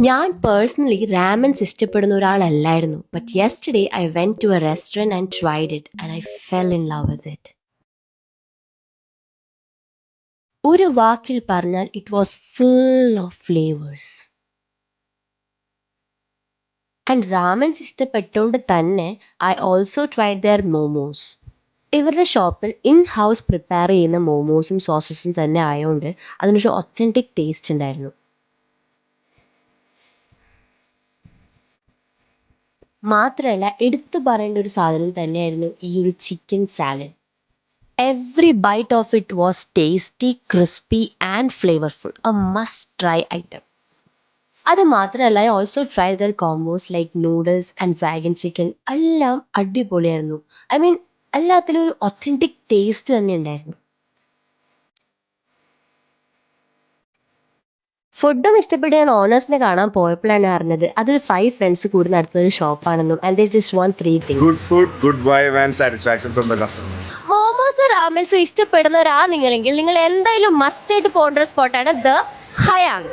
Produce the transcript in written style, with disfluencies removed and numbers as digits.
ഞാൻ personally ramens ഇഷ്ടപ്പെടുന്ന ഒരാളല്ലായിരുന്നു. But yesterday I went to a restaurant and tried it and I fell in love with it. ഒരു വാക്കിൽ പറഞ്ഞാൽ it was full of flavours. And ramens ഇഷ്ടപ്പെട്ടോണ്ട് തന്നെ I also tried their momos. ഇവരുടെ ഷോപ്പിൽ ഇൻ ഹൗസ് പ്രിപ്പയർ ചെയ്യുന്ന മോമോസും സോസസും തന്നെ ആയതുകൊണ്ട് അതിനൊരു ഒത്തൻറ്റിക് ടേസ്റ്റ് ഉണ്ടായിരുന്നു. മാത്രമല്ല എടുത്തു പറയേണ്ട ഒരു സാധനം തന്നെയായിരുന്നു ഈ ഒരു chicken salad. Every bite of it was tasty, crispy and flavourful. A must try item. അത് മാത്രമല്ല I also try their combos like noodles and dragon chicken. എല്ലാം അടിപൊളിയായിരുന്നു. ഐ മീൻ എല്ലാത്തിലും ഒരു ഒത്തൻറ്റിക് ടേസ്റ്റ് തന്നെ ഉണ്ടായിരുന്നു. ഫുഡും ഇഷ്ടപ്പെട്ട് ഞാൻ ഓണേഴ്സിനെ കാണാൻ പോയപ്പോഴാണ് അറിഞ്ഞത് അതൊരു 5 ഫ്രണ്ട്സ് കൂടി നടത്തുന്ന ഒരു ഷോപ്പാണെന്നും and they just want 3 things. Good food, good vibe, and satisfaction from the customers. മോമോസും റാമൻസും ഇഷ്ടപ്പെടുന്നവരാ നിങ്ങളെങ്കിൽ നിങ്ങൾ എന്തായാലും മസ്റ്റ് ആയിട്ട് പോകേണ്ട ഒരു സ്പോട്ടാണ് ദ ഹയാങ്.